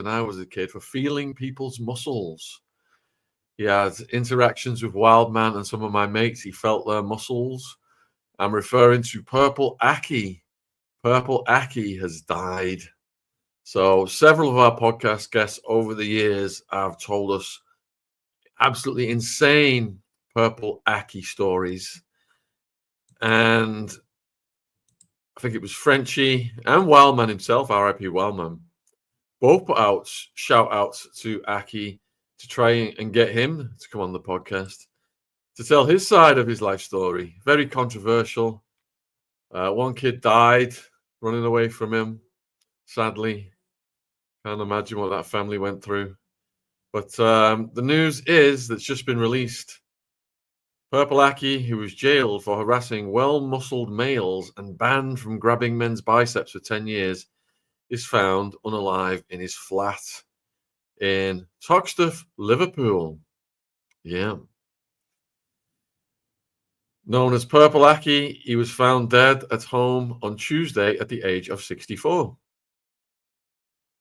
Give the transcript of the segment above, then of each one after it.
when I was a kid for feeling people's muscles. He had interactions with Wildman and some of my mates. He felt their muscles. I'm referring to Purple Aki. Purple Aki has died. So several of our podcast guests over the years have told us absolutely insane Purple Aki stories. And I think it was Frenchie and Wildman himself, R.I.P. Wildman, both put out shout outs to Aki to try and get him to come on the podcast to tell his side of his life story. Very controversial. One kid died running away from him, sadly. Can't imagine what that family went through. But the news is that's just been released. Purple Aki, who was jailed for harassing well-muscled males and banned from grabbing men's biceps for 10 years, is found unalive in his flat in Toxteth, Liverpool. Yeah. Known as Purple Aki, he was found dead at home on Tuesday at the age of 64.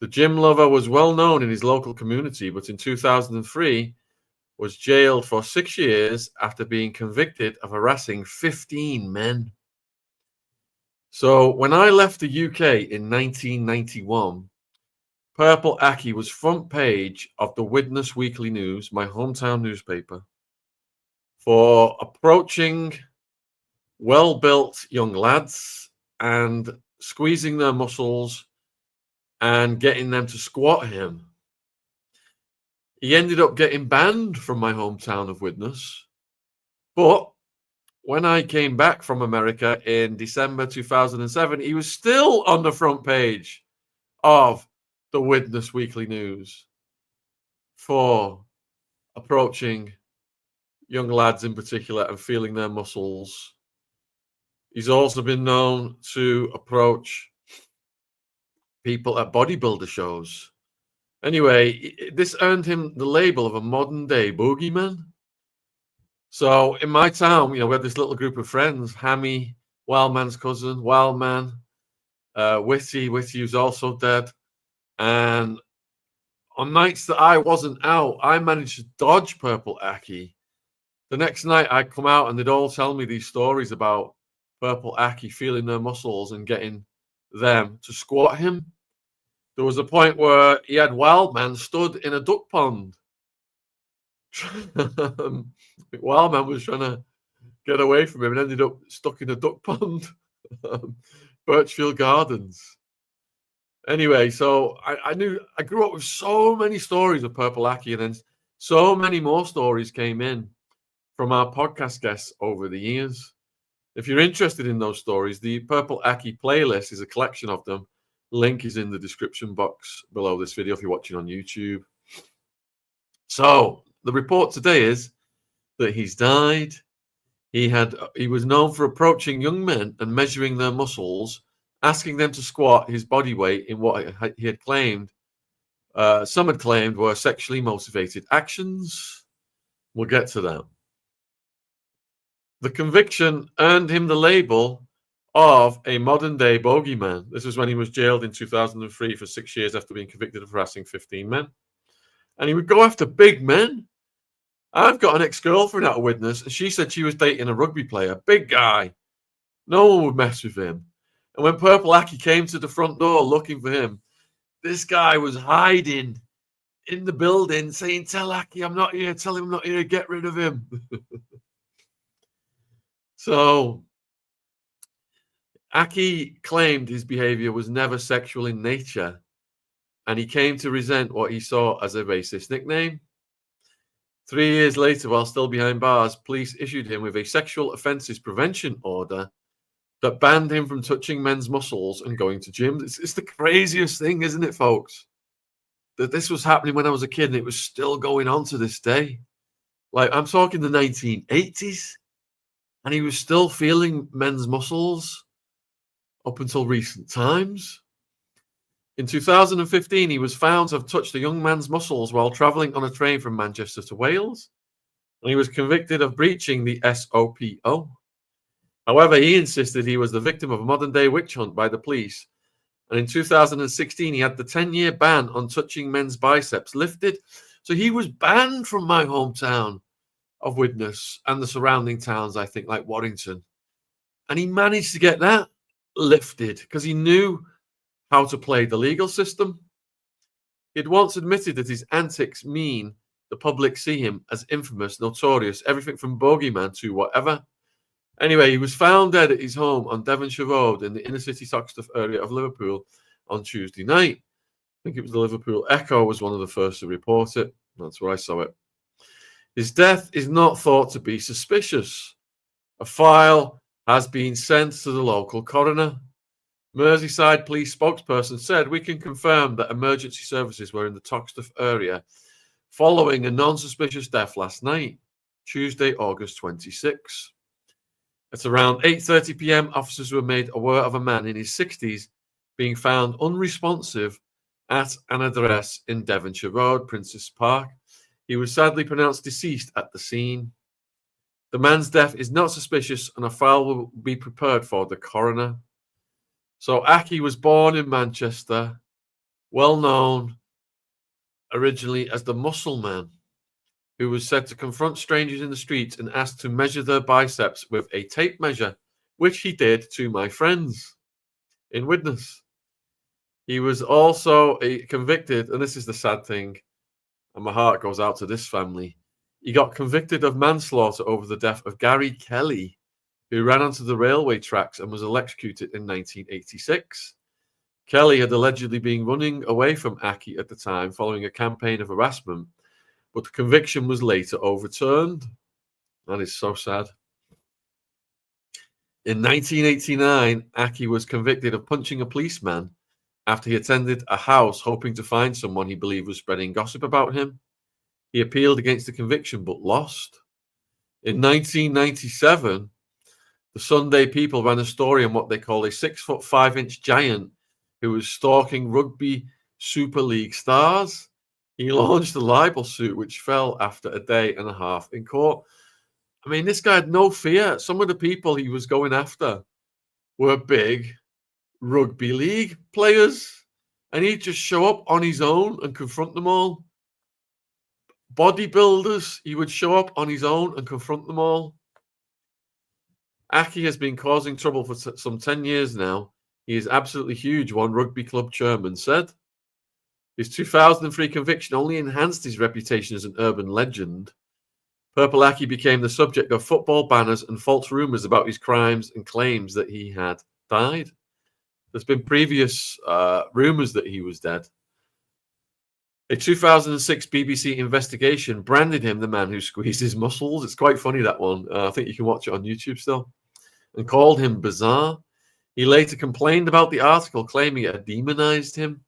The gym lover was well known in his local community, but in 2003 was jailed for 6 years after being convicted of harassing 15 men. So when I left the UK in 1991, Purple Aki was front page of the Witness Weekly News, my hometown newspaper, for approaching well-built young lads and squeezing their muscles and getting them to squat him. He ended up getting banned from my hometown of Widnes. But when I came back from America in December 2007, he was still on the front page of the Witness Weekly News for approaching young lads in particular and feeling their muscles. He's also been known to approach people at bodybuilder shows. Anyway, this earned him the label of a modern-day boogeyman. So in my town, we had this little group of friends, Hammy, Wildman's cousin, Wildman, Witty who's also dead. And on nights that I wasn't out, I managed to dodge Purple Aki. The next night I'd come out and they'd all tell me these stories about Purple Aki feeling their muscles and getting them to squat him. There was a point where he had Wildman stood in a duck pond. Wildman was trying to get away from him and ended up stuck in a duck pond. Birchfield Gardens. Anyway, so I grew up with so many stories of Purple Aki, and then so many more stories came in from our podcast guests over the years. If you're interested in those stories, the Purple Aki playlist is a collection of them. Link is in the description box below this video if you're watching on YouTube. So the report today is that he's died. He was known for approaching young men and measuring their muscles, asking them to squat his body weight in what he had claimed, some had claimed were sexually motivated actions. We'll get to that. The conviction earned him the label of a modern-day bogeyman. This was when he was jailed in 2003 for 6 years after being convicted of harassing 15 men. And he would go after big men. I've got an ex-girlfriend out of Widnes, and she said she was dating a rugby player, big guy. No one would mess with him. And when Purple Aki came to the front door looking for him, this guy was hiding in the building saying, "Tell Aki I'm not here. Tell him I'm not here. Get rid of him." So Aki claimed his behavior was never sexual in nature, and he came to resent what he saw as a racist nickname. 3 years later, while still behind bars, police issued him with a sexual offences prevention order that banned him from touching men's muscles and going to gyms. It's the craziest thing, isn't it, folks? That this was happening when I was a kid and it was still going on to this day. Like, I'm talking the 1980s, and he was still feeling men's muscles up until recent times. In 2015, he was found to have touched a young man's muscles while travelling on a train from Manchester to Wales, and he was convicted of breaching the SOPO. However, he insisted he was the victim of a modern-day witch hunt by the police And in 2016, he had the 10-year ban on touching men's biceps lifted. So he was banned from my hometown of Widnes and the surrounding towns, I think, like Warrington. And he managed to get that lifted because he knew how to play the legal system. He had once admitted that his antics mean the public see him as infamous, notorious, everything from bogeyman to whatever. Anyway, he was found dead at his home on Devonshire Road in the inner city Toxteth area of Liverpool on Tuesday night. I think it was the Liverpool Echo was one of the first to report it. That's where I saw it. His death is not thought to be suspicious. A file has been sent to the local coroner. Merseyside police spokesperson said, "We can confirm that emergency services were in the Toxteth area following a non-suspicious death last night, Tuesday, August 26. At around 8:30 p.m, officers were made aware of a man in his 60s being found unresponsive at an address in Devonshire Road, Princess Park. He was sadly pronounced deceased at the scene. The man's death is not suspicious and a file will be prepared for the coroner." So Aki was born in Manchester, well known originally as the Muscle Man, who was said to confront strangers in the streets and ask to measure their biceps with a tape measure, which he did to my friends in Widnes. He was also convicted, and this is the sad thing, and my heart goes out to this family. He got convicted of manslaughter over the death of Gary Kelly, who ran onto the railway tracks and was electrocuted in 1986. Kelly had allegedly been running away from Aki at the time following a campaign of harassment, but the conviction was later overturned. That is so sad. In 1989, Aki was convicted of punching a policeman after he attended a house hoping to find someone he believed was spreading gossip about him. He appealed against the conviction but lost. In 1997, the Sunday People ran a story on what they call a 6'5" giant who was stalking rugby Super League stars. He launched a libel suit which fell after a day and a half in court. I mean, this guy had no fear. Some of the people he was going after were big rugby league players, and he'd just show up on his own and confront them all. Bodybuilders, he would show up on his own and confront them all. Aki has been causing trouble for some 10 years now. He is absolutely huge, one rugby club chairman said. His 2003 conviction only enhanced his reputation as an urban legend. Purple Aki became the subject of football banners and false rumours about his crimes and claims that he had died. There's been previous rumours that he was dead. A 2006 BBC investigation branded him the man who squeezed his muscles. It's quite funny, that one. I think you can watch it on YouTube still. And called him bizarre. He later complained about the article, claiming it had demonized him.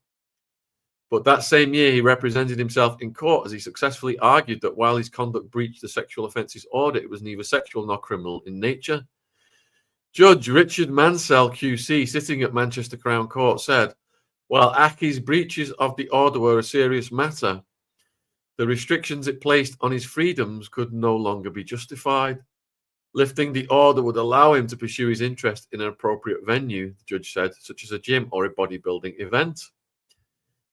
But that same year, he represented himself in court as he successfully argued that while his conduct breached the sexual offences order, it was neither sexual nor criminal in nature. Judge Richard Mansell QC, sitting at Manchester Crown Court, said, while Aki's breaches of the order were a serious matter, the restrictions it placed on his freedoms could no longer be justified. Lifting the order would allow him to pursue his interest in an appropriate venue, the judge said, such as a gym or a bodybuilding event.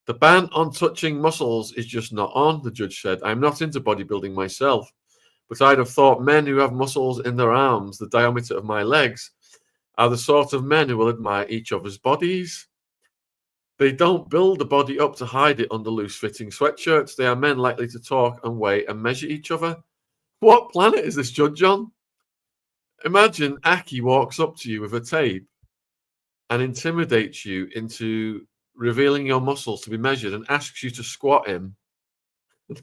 The ban on touching muscles is just not on, the judge said. I'm not into bodybuilding myself, but I'd have thought men who have muscles in their arms, the diameter of my legs, are the sort of men who will admire each other's bodies. They don't build the body up to hide it under loose-fitting sweatshirts. They are men likely to talk and weigh and measure each other. What planet is this judge on? Imagine Aki walks up to you with a tape and intimidates you into revealing your muscles to be measured and asks you to squat him.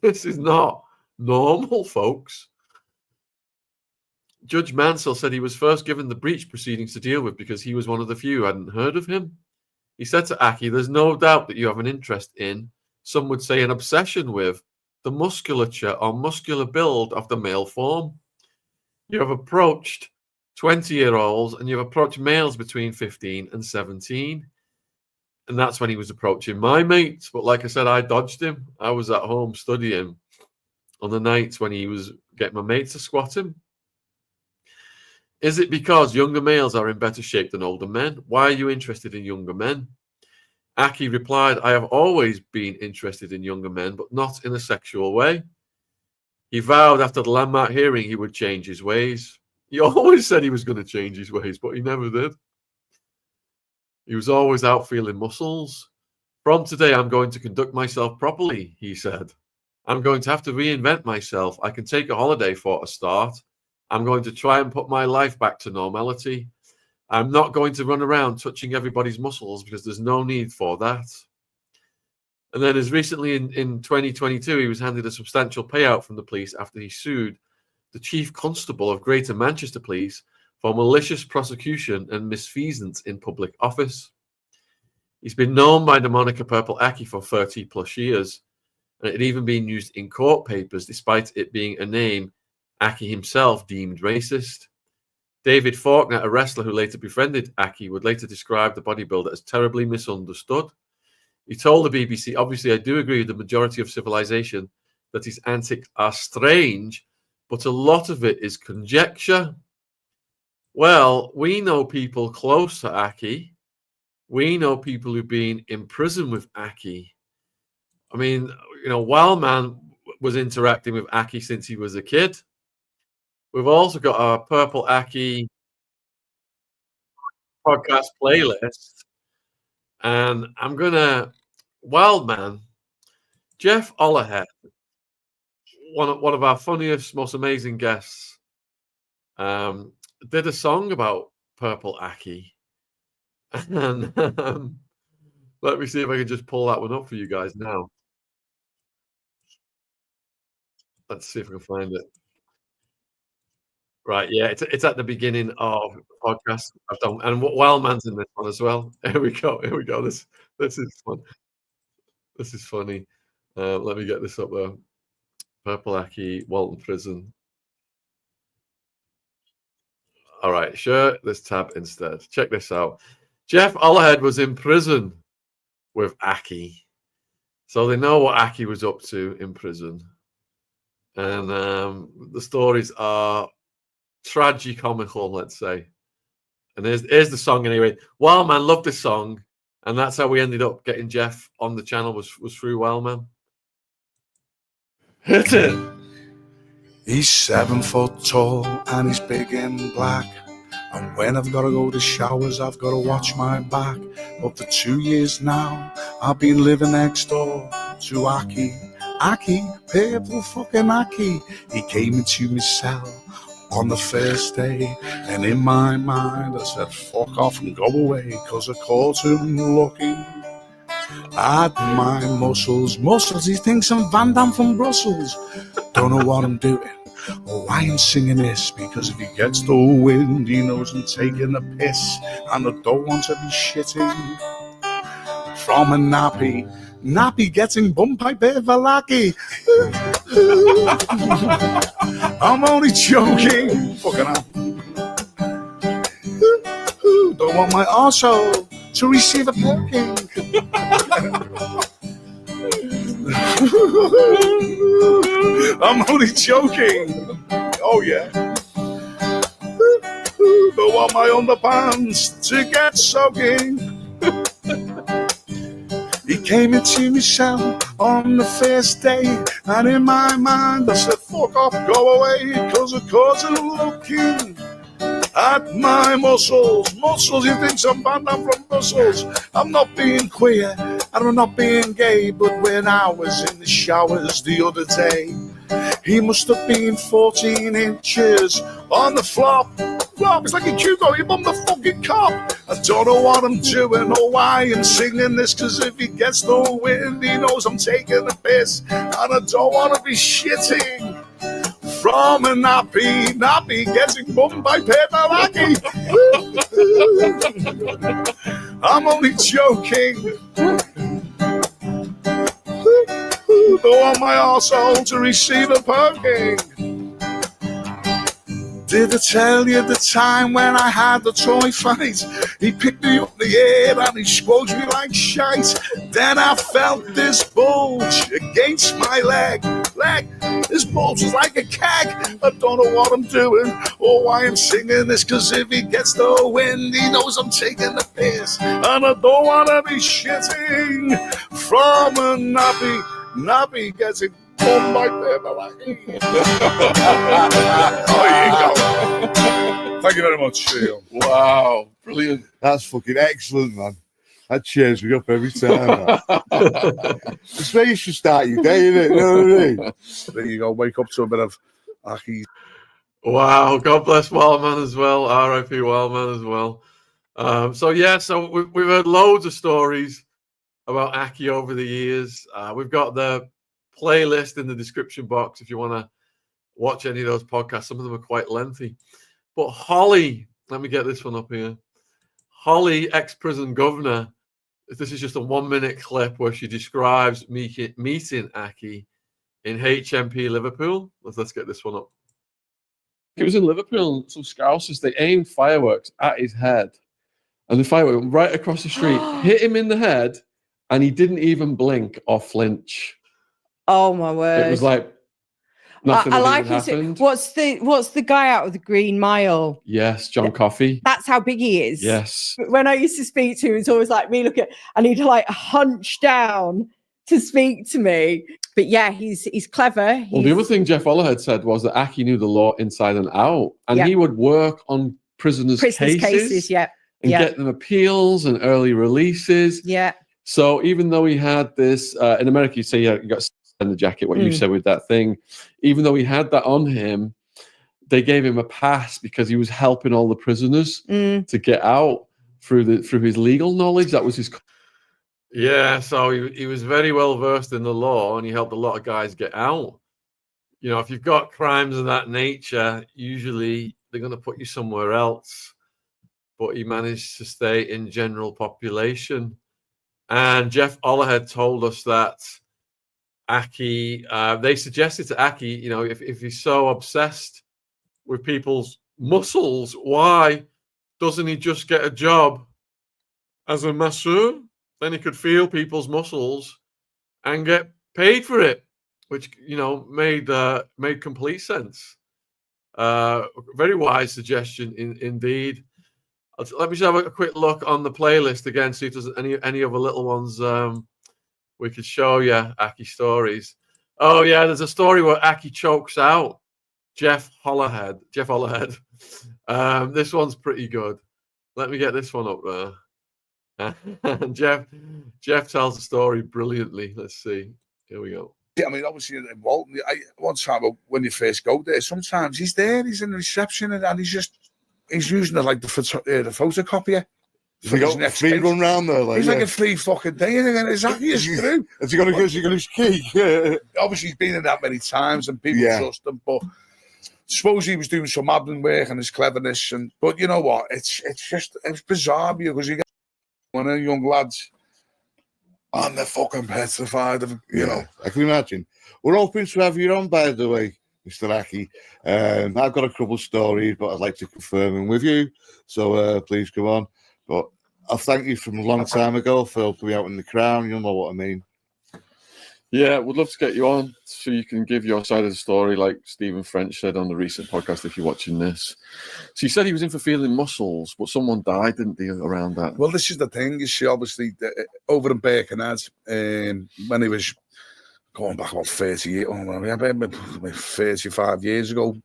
This is not normal, folks. Judge Mansell said he was first given the breach proceedings to deal with because he was one of the few who hadn't heard of him. He said to Aki, there's no doubt that you have an interest in, some would say an obsession with, the musculature or muscular build of the male form. You have approached 20-year-olds and you've approached males between 15 and 17. And that's when he was approaching my mates. But like I said, I dodged him. I was at home studying on the nights when he was getting my mates to squat him. Is it because younger males are in better shape than older men? Why are you interested in younger men? Aki replied, "I have always been interested in younger men, but not in a sexual way." He vowed after the landmark hearing he would change his ways. He always said he was going to change his ways, but he never did. He was always out feeling muscles. "From today, I'm going to conduct myself properly," he said. "I'm going to have to reinvent myself. I can take a holiday for a start. I'm going to try and put my life back to normality. I'm not going to run around touching everybody's muscles because there's no need for that." And then as recently in 2022, he was handed a substantial payout from the police after he sued the chief constable of Greater Manchester Police for malicious prosecution and misfeasance in public office. He's been known by the moniker Purple Aki for 30 plus years, and it had even been used in court papers despite it being a name Aki himself deemed racist. David Faulkner, a wrestler who later befriended Aki, would later describe the bodybuilder as terribly misunderstood. He told the BBC, "Obviously, I do agree with the majority of civilization that his antics are strange, but a lot of it is conjecture." Well, we know people close to Aki. We know people who've been in prison with Aki. I mean, Wildman was interacting with Aki since he was a kid. We've also got our Purple Aki podcast playlist. And I'm going to, Wildman, Jeff Olahead, one of our funniest, most amazing guests, did a song about Purple Aki. And let me see if I can just pull that one up for you guys now. Let's see if I can find it. Right, yeah, it's at the beginning of the podcast. I've done, and Wildman's in this one as well. Here we go. This is fun. This is funny. Let me get this up there. Purple Aki, Walton Prison. All right, share this tab instead. Check this out. Jeff Olahead was in prison with Aki, so they know what Aki was up to in prison, and the stories are tragicomical, let's say. And here's the song anyway. Wildman loved this song, and that's how we ended up getting Jeff on the channel, was through Wildman. Hit it. He's 7 foot tall and he's big in black. And when I've got to go to showers, I've got to watch my back. But for 2 years now, I've been living next door to Aki. Aki, purple fucking Aki. He came into my cell on the first day, and in my mind I said, fuck off and go away, cause I caught him looking at my muscles. He thinks I'm Van Damme from Brussels. Don't know what I'm doing or why I'm singing this, because if he gets the wind, he knows I'm taking a piss, and I don't want to be shitting from a nappy. Nappy getting bumped by Purple Aki. I'm only joking. Fucking hell. Don't want my arsehole to receive a poking. I'm only joking. Oh yeah. Don't want my underpants to get soaking. He came into my cell on the first day, and in my mind I said, fuck off, go away, cause of course I'm looking at my muscles. He thinks I'm Van Damme from Brussels. I'm not being queer and I'm not being gay, but when I was in the showers the other day, he must have been 14 inches on the flop. It's like a Hugo, he bumped the fucking cop. I don't know what I'm doing or why I'm singing this, cause if he gets the wind, he knows I'm taking a piss, and I don't want to be shitting from a nappy getting bumped by Purple Aki. I'm only joking. Don't want my arsehole to receive a poking. Did I tell you the time when I had the toy fight? He picked me up in the air and he squoze me like shite. Then I felt this bulge against my leg. This bulge is like a keg. I don't know what I'm doing or why I'm singing this, cause if he gets the wind, he knows I'm taking the piss. And I don't want to be shitting from a nappy. Nappy gets it on my paper. There you go. Thank you very much, Neil. Wow, brilliant. That's fucking excellent, man. That cheers me up every time. It's where you should start your day, isn't it? You know what I mean? There you go. Wake up to a bit of Aki. Wow, God bless Wildman as well. R.I.P. Wildman as well. So we've heard loads of stories about Aki over the years. We've got the playlist in the description box if you want to watch any of those podcasts. Some of them are quite lengthy. But Holly, let me get this one up here. Holly, ex-prison governor. This is just a 1-minute clip where she describes meeting Aki in HMP Liverpool. Let's get this one up. It was in Liverpool. Some Scousers, they aimed fireworks at his head. And the firework went right across the street, hit him in the head, and he didn't even blink or flinch. Oh, my word. It was like nothing I like happened. What's the guy out of the Green Mile? Yes, John Coffey. That's how big he is. Yes. When I used to speak to him, it's always like me looking, and he'd like hunch down to speak to me. But yeah, he's clever. Well, the other thing Jeff Ollerhead said was that Aki knew the law inside and out, and he would work on prisoners' cases and get them appeals and early releases. Yeah. So even though he had this, in America, you say you got in the jacket, what you said with that thing, even though he had that on him, they gave him a pass because he was helping all the prisoners to get out through his legal knowledge. That was his. Yeah, so he was very well versed in the law, and he helped a lot of guys get out. You know, if you've got crimes of that nature, usually they're going to put you somewhere else. But he managed to stay in general population. And Jeff Ollerhead told us that Aki, they suggested to Aki, you know, if he's so obsessed with people's muscles, why doesn't he just get a job as a masseur? Then he could feel people's muscles and get paid for it, which, you know, made complete sense. Very wise suggestion indeed. Let me just have a quick look on the playlist again, see if there's any other little ones we could show you, Aki stories. Oh, yeah, there's a story where Aki chokes out Jeff Ollerhead. This one's pretty good. Let me get this one up there. And Jeff tells the story brilliantly. Let's see. Here we go. I mean, obviously, Walton, one time when you first go there, sometimes he's there, he's in the reception, and he's using the photocopier. He got free run round there. He's like a free fucking thing. And exactly is true. Has he got his key? Obviously, he's been in that many times, and people trust him. But I suppose he was doing some admin work and his cleverness. But you know what? It's bizarre because you get one of the young lads, and they're fucking petrified of, you know. I can imagine. We're hoping to have you on, by the way, Mr. Aki. I've got a couple of stories, but I'd like to confirm them with you. So please come on. But I'll thank you from a long time ago for helping me out in the Crown. You'll know what I mean. Yeah, we'd love to get you on so you can give your side of the story, like Stephen French said on the recent podcast, if you're watching this. So you said he was in for feeling muscles, but someone died, didn't they, around that? Well, this is the thing. You see, obviously, over in Birkenhead, when he was going back about 30 years, 35 years ago,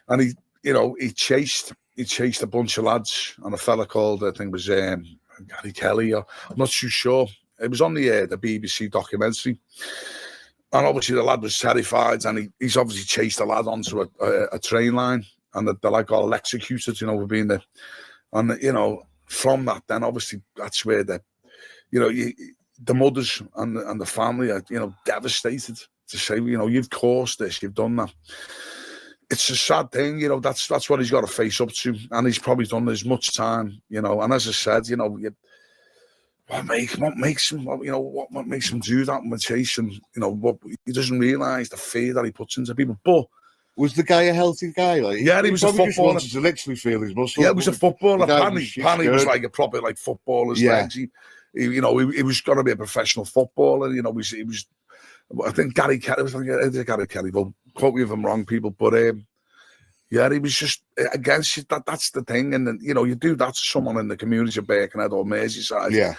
and he chased a bunch of lads, and a fella called, I think it was Gary Kelly, I'm not too sure. It was on the BBC documentary, and obviously the lad was terrified, and he's obviously chased a lad onto a train line, and the lad got electrocuted, you know, for being there. And you know, from that, then obviously that's where the mothers and the family are, you know, devastated to say, you know, you've caused this, you've done that. It's a sad thing, you know. That's what he's got to face up to, and he's probably done as much time, you know. And as I said, you know, what makes him do that and chase him, you know, what he doesn't realise the fear that he puts into people. But was the guy a healthy guy? Like, yeah, he was a footballer. Just wanted to literally feel his muscles. Yeah, he was a footballer. Panny was like a proper like footballer's legs. He was going to be a professional footballer. He was. I think Gary Kelly was like Gary Kelly. Well, quote me if I'm wrong, people, but yeah, he was just against it. That's the thing, and you do that to someone in the community of Birkenhead or Merseyside, yeah,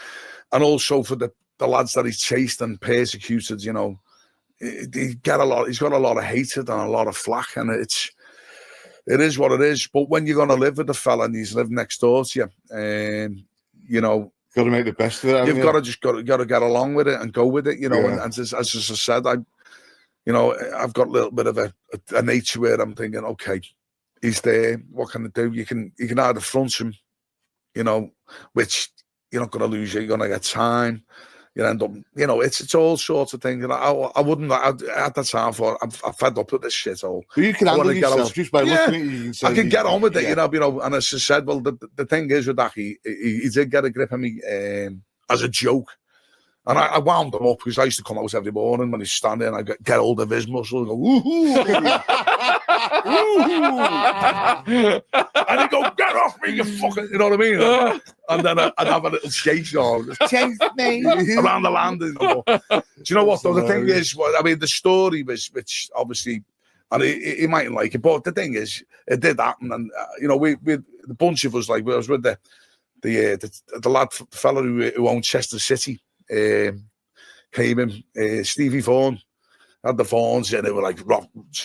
and also for the lads that he's chased and persecuted. He's got a lot of hatred and a lot of flack, and it is what it is. But when you're gonna live with the fella and he's lived next door to you, got to make the best of it. You've got to get along with it and go with it, And as I said, I've got a little bit of a nature where I'm thinking, okay, he's there. What can I do? You can either front him, which you're not going to lose. You're going to get time. You end up, it's all sorts of things. And I wouldn't at the time for. I'm fed up with this shit all. But you can handle yourself just by looking at you. You can say, I can get on with it, And as I said, well, the thing is with Aki, he did get a grip on me as a joke. And I wound him up because I used to come out every morning when he's standing and I get hold of his muscle and go, woohoo! And he'd go, get off me, you fucking, you know what I mean? And then I'd have a little chase on. Chase me! Around the land. Do you know what, though? The thing is, the story was, which obviously, and he mightn't like it, but the thing is, it did happen. And, we the bunch of us, like, I was with the lad, the fella who owned Chester City. Came in, Stevie Vaughan had the Vaughans, and they were like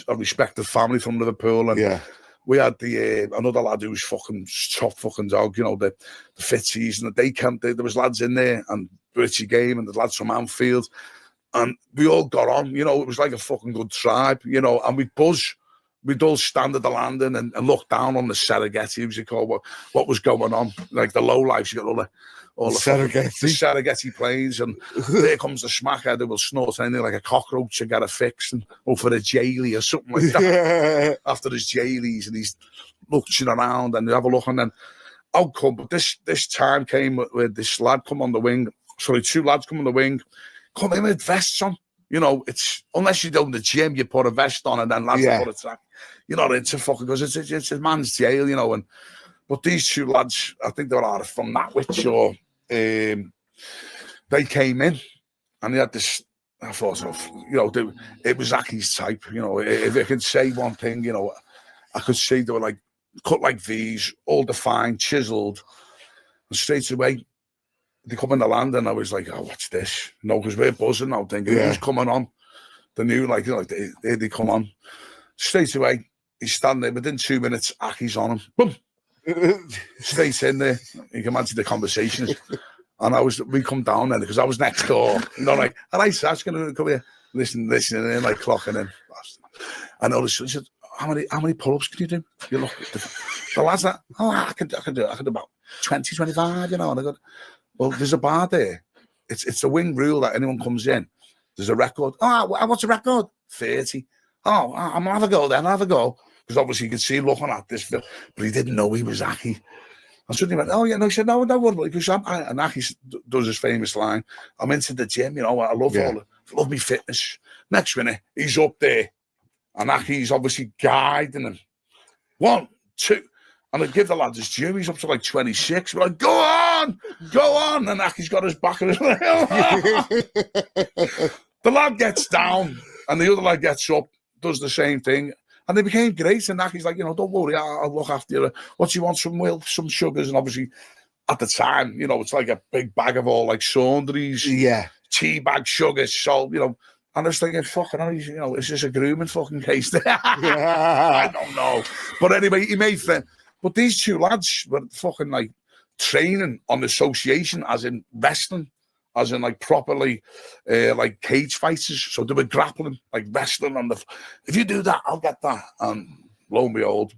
a respected family from Liverpool, and we had another lad who was fucking top fucking dog, the Fitzies, and they camped. There was lads in there, and Richie Game, and the lads from Anfield, and we all got on. It was like a fucking good tribe, and we'd all stand at the landing and look down on the Serengeti, as you call what was going on, like the low lives. You got all the Serengeti planes, and there comes the smackhead who will snort anything like a cockroach and get a fix, and go for a jailie or something like that. After his jailies, and he's looking around and you have a look, and then out come. But this time came with this lad come on the wing. Sorry, two lads come on the wing, come in with vests on. It's unless you do in the gym, you put a vest on and then lads put a track. You're not into fucking because it's a man's jail, and but these two lads, I think they were either from Natwich or they came in and they had this. I thought, it was Aki's type. If I could say one thing, I could say they were like cut like these, all defined, chiseled, and straight away they come in the land, and I was like, oh, what's this? Because we're buzzing now, thinking who's coming on. The new, they come on straight away. He's standing there within 2 minutes. Aki's on him. Boom. Straight in there. You can imagine the conversations. And we come down then because I was next door. Like, all right, Sash, gonna come here. Listening, and like clocking in. And all of a sudden, he said, how many pull-ups can you do? You look at the lads that, I can do about 20, 25, And I go, well, there's a bar there. It's a wing rule that anyone comes in. There's a record. Oh, what's a record? 30. Oh, I'm gonna have a go then. I'll have a go. Because obviously you could see him looking at this film, but he didn't know he was Aki. And suddenly he went, oh yeah, no, he said, no, don't worry, because and Aki does his famous line, I'm into the gym, I love love me fitness. Next minute, he's up there, and Aki's obviously guiding him. 1, 2, and I give the lads his due, he's up to like 26, we're like, go on, and Aki's got his back and the lad gets down, and the other lad gets up, does the same thing. And they became great, and Aki's like, don't worry, I'll look after you. What do you want? Some sugars, and obviously, at the time, it's like a big bag of all like Saundries, tea bag sugars, salt, And I was thinking, fucking, is this a grooming fucking case? I don't know, but anyway, he made friends. But these two lads were fucking like training on association, as in wrestling. As in, like, properly, like, cage fighters. So they were grappling, like, wrestling on the... If you do that, I'll get that. And lo and behold...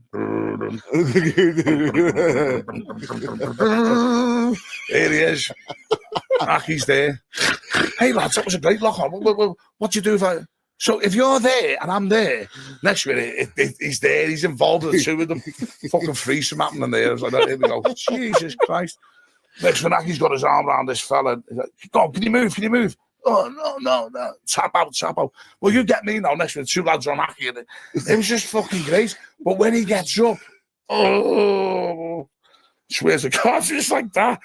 Here he is. Aki's there. Hey, lads, that was a great lock-on. What do you do if I... So if you're there and I'm there, next minute, he's there, he's involved with the two of them. Fucking threesome happening there. I was like, here we go. Jesus Christ. Next minute, Aki's got his arm around this fella. He's like, go on, can you move? Oh, no. Tap out. Well, you get me now. Next minute, two lads are on Aki. It was just fucking great. But when he gets up, Swears to God, just like that.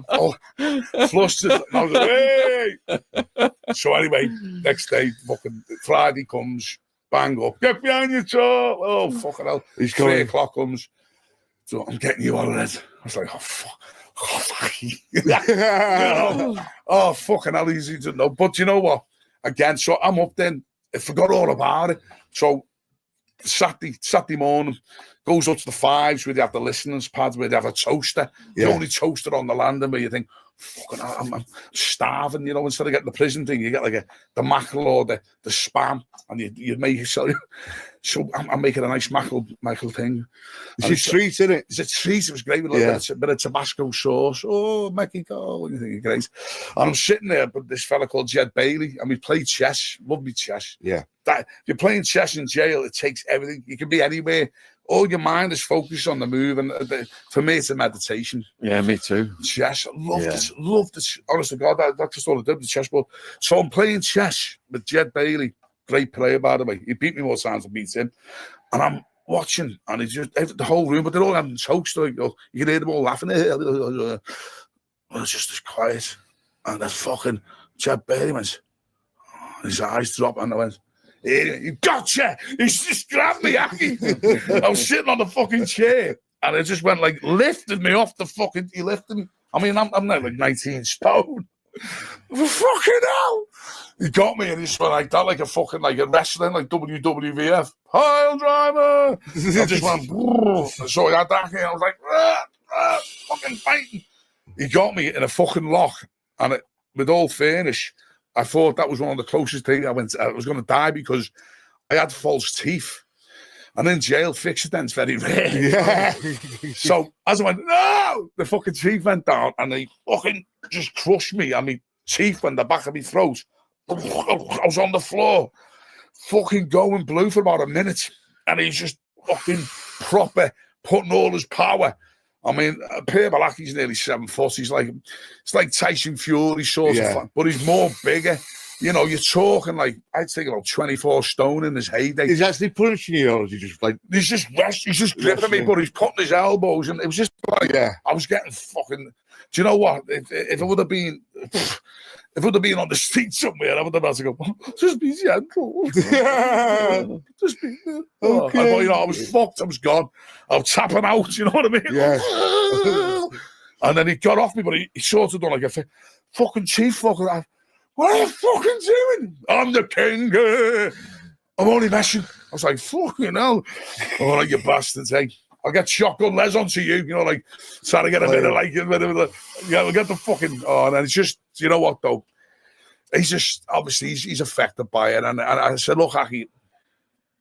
Oh, flustered. And I was like, hey! So anyway, next day, fucking Friday comes, bang up, get behind your chair. Oh, fucking hell. He's 3 coming. o'clock comes. So I'm getting you out of it. I was like, oh, fuck. You know? Oh, fucking hell, easy to know. But you know what? Again, so I'm up then. I forgot all about it. So Saturday morning, goes up to the Fives where they have the listeners pads, where they have a toaster. The only toaster on the landing where you think, fucking hell, I'm starving, you know, instead of getting the prison thing, you get like the mackerel or the spam, and you make it so I'm making a nice mackerel thing. It's a treat, isn't it? It's a treat. It was great with a little bit of Tabasco sauce. Oh, Mexico. You think great. And I'm sitting there with this fella called Jed Bailey, and we played chess. Love me chess. Yeah. If you're playing chess in jail, it takes everything. You can be anywhere. All your mind is focused on the move. And for me, it's a meditation. Yeah, me too. Chess. I love this. Honest to God, that's just all I did with the chessboard. So I'm playing chess with Jed Bailey. Great player, by the way. He beat me more times than beat him. And I'm watching, and it's just the whole room, but they're all having toast. Like, you can hear them all laughing. And it's just as quiet. And that fucking Jed Bailey went, his eyes dropped, and I went, you gotcha! He's just grabbed me, Aki. I was sitting on the fucking chair, and it just went like, lifted me off the fucking, he lifted me. I mean, I'm now like 19 stone. Fucking hell! He got me and he just went like that, like a fucking, like a wrestling, like WWF. Pile driver! I just went, so I had that and I was like, fucking fighting. He got me in a fucking lock, and with all fairness, I thought that was one of the closest things I was going to die because I had false teeth. And in jail, fix it then, it's very rare. Yeah. So as I went, no! The fucking teeth went down and they fucking just crushed me. And my teeth went the back of my throat. I was on the floor, fucking going blue for about a minute. And he's just fucking proper putting all his power. I mean, Purple Aki's nearly 7 foot. It's like Tyson Fury sort of, but he's more bigger. You know, you're talking like, I'd say about 24 stone in his heyday. He's actually punching you, or is he just like... He's just gripping me, but he's putting his elbows, and it was just like, I was getting fucking... Do you know what? If it would have been... If it would have been on the street somewhere, I would have had to go, just be gentle. Just be... Okay. I was fucked, I was gone. I was tapping out, you know what I mean? Yeah. And then he got off me, but he sort of done like a fucking chief fucker. What are you fucking doing? I'm the king. I'm only messing. I was like, fucking hell. Oh, like, you bastards, hey. I'll get shotgun les onto you, you know, like, trying to get a bit of, like, we'll get the fucking, and then it's just, you know what, though? He's just, obviously, he's affected by it. And I said, look, Aki,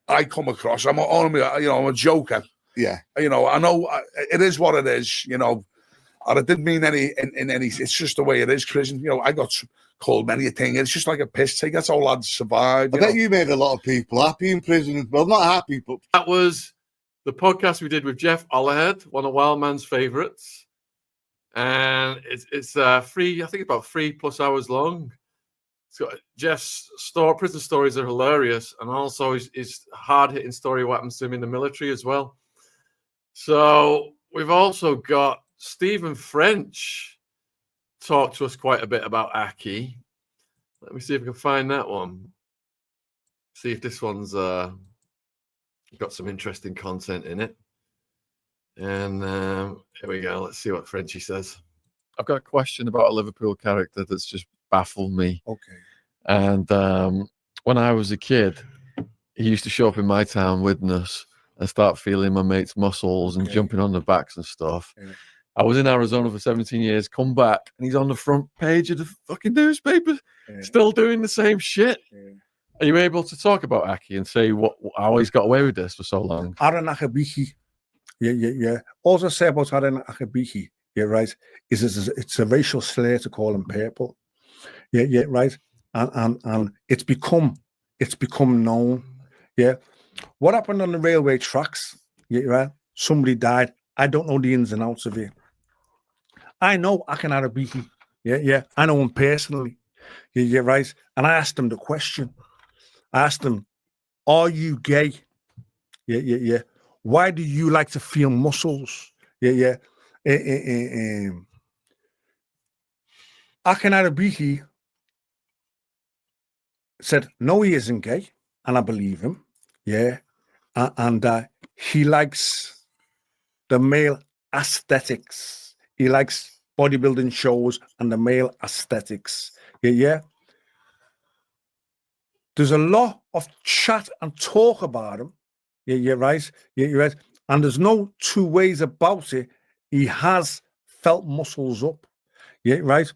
I come across, I'm a joker. Yeah. You know, I know it is what it is, you know, and I didn't mean any, it's just the way it is, prison. You know, I got called many a thing. It's just like a piss take. That's how lads survive. I bet you made a lot of people happy in prison. Well, not happy, but... That was the podcast we did with Jeff Ollerhead, one of Wildman's favourites. And it's free, I think about 3+ hours long. Jeff's prison stories are hilarious, and also his hard-hitting story what happens to him in the military as well. So we've also got Stephen French talked to us quite a bit about Aki. Let me see if I can find that one. See if this one's got some interesting content in it. And here we go. Let's see what Frenchie says. I've got a question about a Liverpool character that's just baffled me. Okay. And when I was a kid, he used to show up in my town with us and start feeling my mates' muscles and jumping on the backs and stuff. Yeah. I was in Arizona for 17 years, come back, and he's on the front page of the fucking newspaper, still doing the same shit. Yeah. Are you able to talk about Aki and say how he's got away with this for so long? Arobieke. Yeah. All I say about Arobieke, right, is it's a racial slur to call him purple. Yeah, right. And it's become known. Yeah. What happened on the railway tracks? Yeah, right. Somebody died. I don't know the ins and outs of it. I know Arobieke. Yeah. I know him personally. Yeah, right. And I asked him the question. I asked him, "Are you gay?" Yeah. Why do you like to feel muscles? Yeah. Akin Arobieke said, no, he isn't gay. And I believe him. Yeah. And he likes the male aesthetics. He likes bodybuilding shows and the male aesthetics. Yeah. There's a lot of chat and talk about him. Yeah, you're right. Yeah, you're right. And there's no two ways about it. He has felt muscles up. Yeah, right.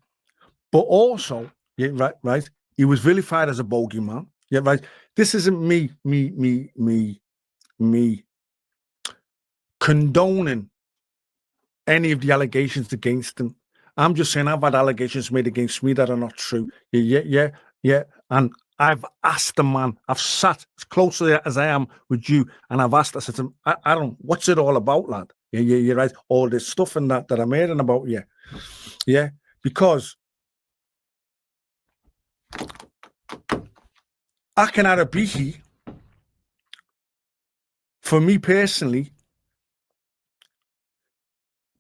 But also, yeah, right. He was vilified as a bogeyman. Yeah, right. This isn't me condoning any of the allegations against him. I'm just saying I've had allegations made against me that are not true. Yeah. And I've asked the man, I've sat as closely as I am with you, and I've asked, I said to him, I don't, what's it all about, lad? Yeah, you're right. All this stuff and that I'm hearing about you. Yeah, because Akin Arobieke, for me personally,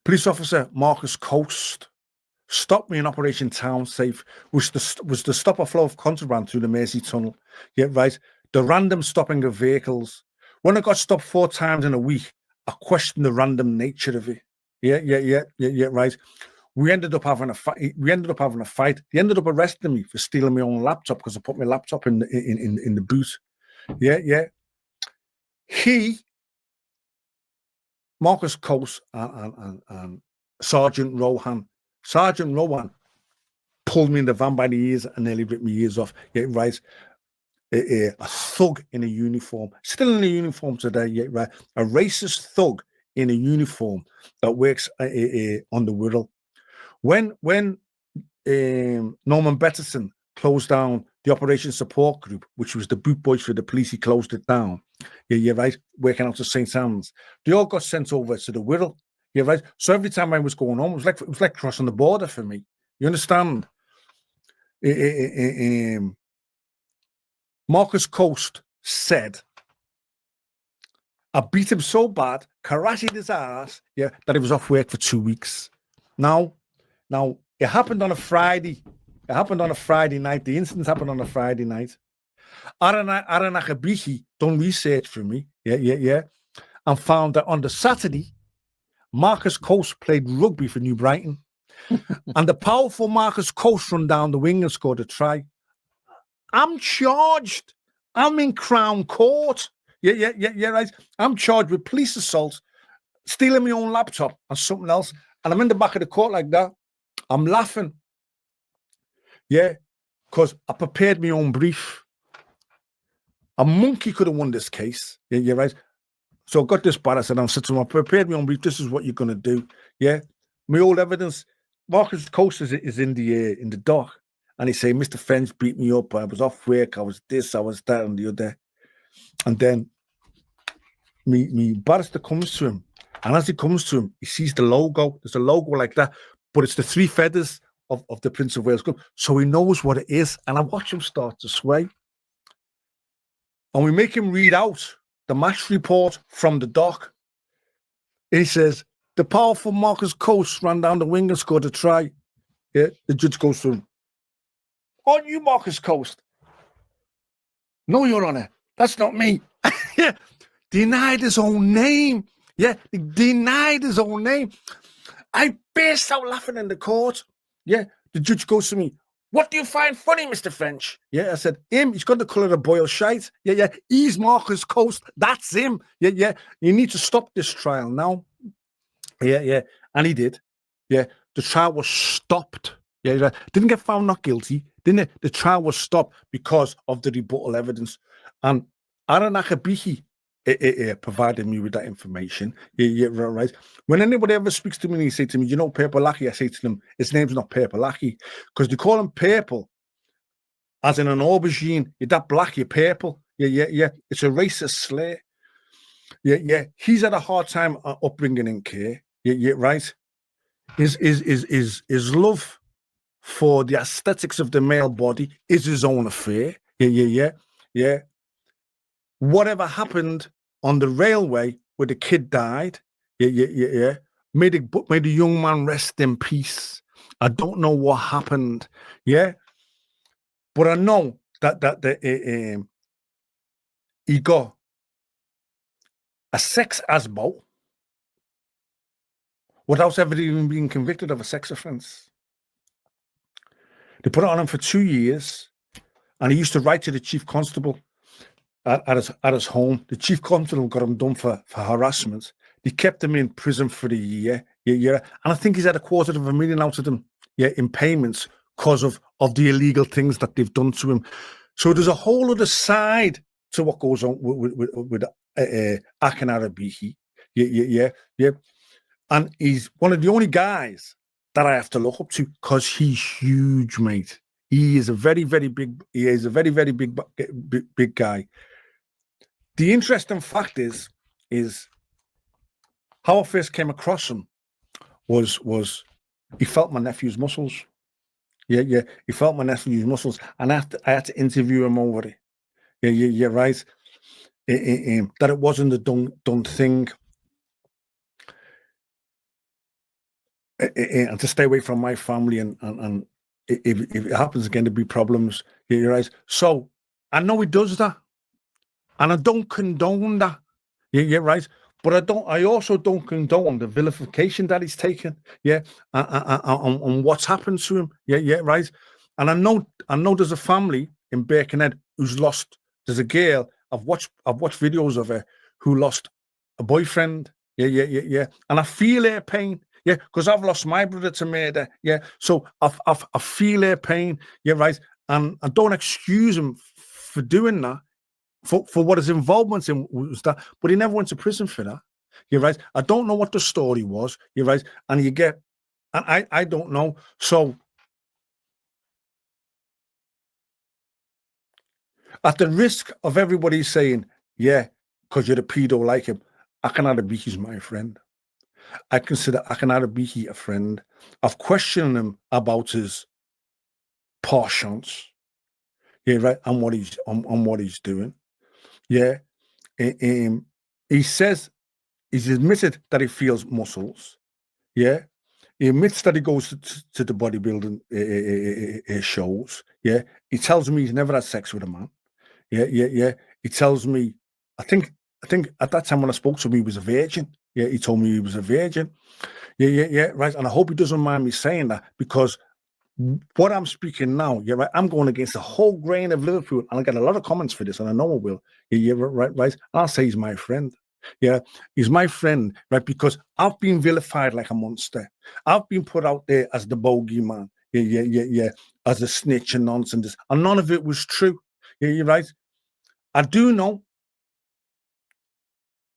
police officer Marcus Coast stopped me in Operation Town Safe, which was to stop a flow of contraband through the Mersey Tunnel. Yeah, right. The random stopping of vehicles. When I got stopped 4 times in a week, I questioned the random nature of it. Yeah, right. We ended up having a fight. He ended up arresting me for stealing my own laptop because I put my laptop in the boot. Yeah. Marcus Coase and Sergeant Rohan pulled me in the van by the ears and nearly ripped my ears off. Yeah, right. A thug in a uniform, still in a uniform today. Yeah, right. A racist thug in a uniform that works on the Wirral. When Norman Betterson closed down the Operation Support Group, which was the boot boys for the police, he closed it down. Yeah, right. Working out of St. Anne's, they all got sent over to the Wirral. Yeah, right. So every time I was going on, it was like crossing the border for me. You understand? Marcus Coast said, I beat him so bad, karate'd his ass, yeah, that he was off work for 2 weeks. Now, it happened on a Friday. It happened on a Friday night. The incident happened on a Friday night. Arobieke done research for me, yeah, and found that on the Saturday, Marcus Coast played rugby for New Brighton. And the powerful Marcus Coast run down the wing and scored a try. I'm charged. I'm in Crown Court. Yeah, right. I'm charged with police assault, stealing my own laptop and something else. And I'm in the back of the court like that. I'm laughing. Yeah, because I prepared my own brief. A monkey could have won this case. Yeah, right. So I got this bad. I said, I'm sitting, I prepared my own brief. This is what you're going to do. Yeah. My old evidence. Marcus Coast is in the dock. And he said, Mr. French beat me up. I was off work. I was this, I was that, and the other. And then me barrister comes to him. And as he comes to him, he sees the logo. There's a logo like that. But it's the 3 feathers of the Prince of Wales Club. So he knows what it is. And I watch him start to sway. And we make him read out the match report from the dock. He says, the powerful Marcus Coast ran down the wing and scored a try. Yeah, the judge goes to him. On you, Marcus Coast. No, Your Honor, that's not me. Yeah, denied his own name. Yeah, denied his own name. I burst out laughing in the court. Yeah, the judge goes to me. What do you find funny, Mr. French? Yeah, I said, him, he's got the colour of boiled shite. Yeah, he's Marcus Coast. That's him. Yeah, you need to stop this trial now. Yeah, and he did. Yeah, the trial was stopped. Yeah, didn't get found not guilty, didn't it? The trial was stopped because of the rebuttal evidence. And Arobieke provided me with that information. Yeah, right. When anybody ever speaks to me and he say to me, you know, Purple Aki, I say to them, his name's not Purple Aki, because they call him Purple, as in an aubergine. You're that black, you're purple. Yeah. It's a racist slur. Yeah. He's had a hard time upbringing in care. Yeah, right. His love for the aesthetics of the male body is his own affair. Yeah. Whatever happened on the railway where the kid died. Yeah. May the young man rest in peace. I don't know what happened. Yeah, but I know that he got a sex asbo without ever even being convicted of a sex offence. They put it on him for 2 years, and he used to write to the chief constable at his home. The chief constable got him done for harassment. They kept him in prison for a year. Yeah. And I think he's had $250,000 out of them, in payments because of the illegal things that they've done to him. So there's a whole other side to what goes on with Aki and Arobieke. Yeah. And he's one of the only guys that I have to look up to because he's huge, mate. He is a very, very big. He is a very, very big guy. The interesting fact is how I first came across him was he felt my nephew's muscles. Yeah. He felt my nephew's muscles, and I had to interview him over it. Yeah, right. That it wasn't a done thing. And to stay away from my family, and if it happens again, there'll be problems. Yeah, you're right. So I know he does that, and I don't condone that. Yeah, right. But I also don't condone the vilification that he's taken. Yeah, on what's happened to him. Yeah, right. And I know there's a family in Birkenhead who's lost. There's a girl I've watched videos of her who lost a boyfriend. Yeah. And I feel her pain. Yeah, because I've lost my brother to murder. Yeah, so I feel her pain. Yeah, right. And I don't excuse him for doing that, for what his involvement in was that. But he never went to prison for that. You're right. I don't know what the story was. You're right. And I don't know. So at the risk of everybody saying, yeah, because you're a pedo like him, Aki and Arobieke's my friend. I consider Aki and Arobieke a friend. I've questioned him about his penchants, yeah, right, and what he's doing. Yeah, he says he's admitted that he feels muscles. Yeah, he admits that he goes to the bodybuilding shows. Yeah, he tells me he's never had sex with a man. Yeah. He tells me, I think at that time when I spoke to him, he was a virgin. Yeah, he told me he was a virgin. Yeah, right. And I hope he doesn't mind me saying that, because what I'm speaking now, yeah, right, I'm going against the whole grain of Liverpool, and I get a lot of comments for this, and I know I will. Yeah, right. And I'll say he's my friend. Yeah, he's my friend, right? Because I've been vilified like a monster. I've been put out there as the bogeyman. Yeah, as a snitch and nonsense, and none of it was true. Yeah, you're right. I do know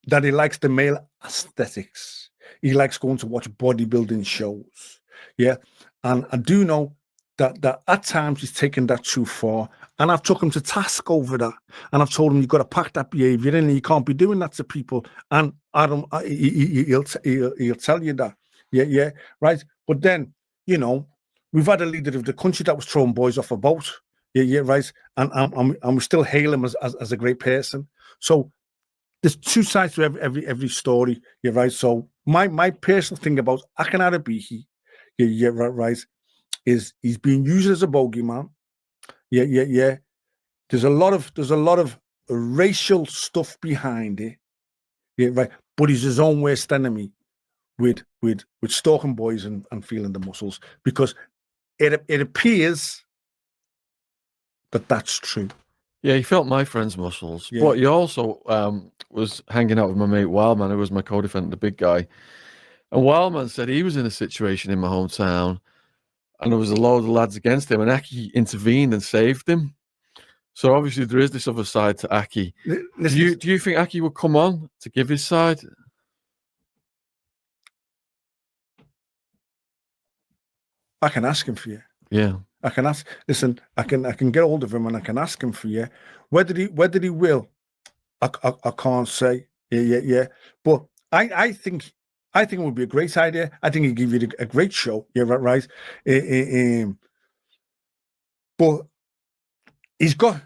that he likes the male aesthetics. He likes going to watch bodybuilding shows. Yeah. And I do know that at times he's taken that too far. And I've took him to task over that. And I've told him, you've got to pack that behavior in, and you can't be doing that to people. And he'll tell you that. Yeah. Right. But then, we've had a leader of the country that was throwing boys off a boat. Yeah, right. And we still hail him as a great person. So there's two sides to every story. You're right. So my personal thing about Aki and Arobieke, yeah, right, is he's being used as a bogeyman. Yeah. There's a lot of racial stuff behind it. Yeah, right. But he's his own worst enemy with stalking boys and feeling the muscles, because it appears that that's true. Yeah, he felt my friend's muscles, Yeah. but he also was hanging out with my mate Wildman, who was my co-defendant, the big guy. And Wildman said he was in a situation in my hometown, and there was a load of lads against him, and Aki intervened and saved him. So obviously there is this other side to Aki. Do you think Aki would come on to give his side? I can ask him for you. Yeah. I can ask. Listen, I can get hold of him, and I can ask him for you. Whether he will, I can't say. Yeah. But I think it would be a great idea. I think he'd give you a great show. Yeah, right. But he's got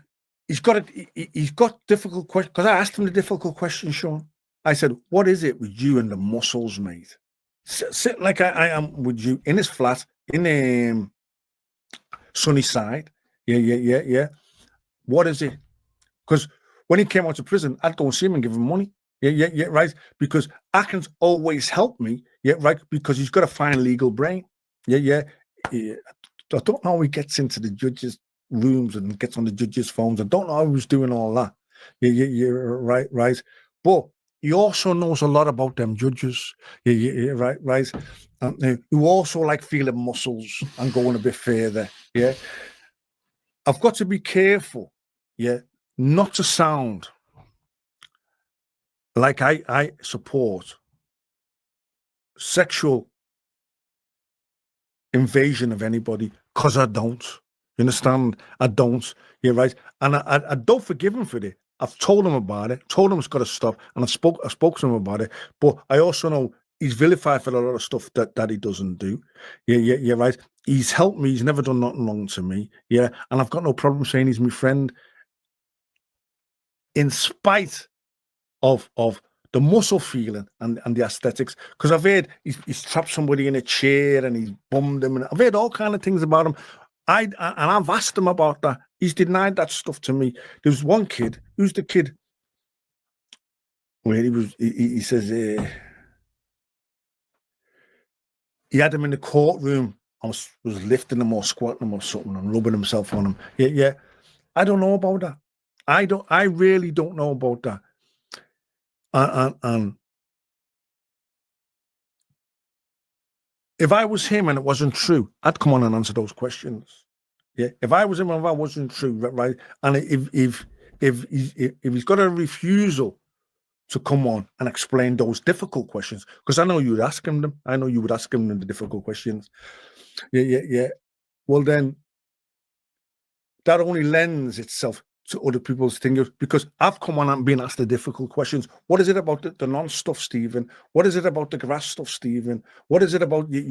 difficult questions, because I asked him the difficult question, Sean. I said, what is it with you and the muscles, mate? Sit like I am with you in his flat in Sunnyside. Yeah. What is it? Because when he came out of prison, I'd go and see him and give him money. Yeah, right. Because Atkins always helped me. Yeah, right. Because he's got a fine legal brain. Yeah. I don't know how he gets into the judges' rooms and gets on the judges' phones. I don't know how he was doing all that. Yeah, right. But he also knows a lot about them judges. Yeah, right. Who also like feeling muscles and going a bit further. Yeah. I've got to be careful. Yeah. Not to sound like I support sexual invasion of anybody, because I don't. You understand? I don't. You're right. And I don't forgive him for it. I've told him about it, told him it's got to stop, and I spoke to him about it. But I also know he's vilified for a lot of stuff that he doesn't do. Yeah, you're right. He's helped me. He's never done nothing wrong to me. Yeah. And I've got no problem saying he's my friend, in spite of the muscle feeling and the aesthetics. Because I've heard he's trapped somebody in a chair and he's bummed him, and I've heard all kind of things about him. And I've asked him about that. He's denied that stuff to me. There was one kid. Who's the kid? Where he says he had him in the courtroom. I was lifting him or squatting him or something and rubbing himself on him. Yeah. I don't know about that. I really don't know about that. And if I was him and it wasn't true, I'd come on and answer those questions. Yeah. If I was him and if I wasn't true, right? And if he's got a refusal to come on and explain those difficult questions, because I know you would ask him them. I know you would ask him the difficult questions. Yeah. Well, then that only lends itself to other people's things, because I've come on and been asked the difficult questions. What is it about the non-stuff, Stephen? What is it about the grass stuff, Stephen? What is it about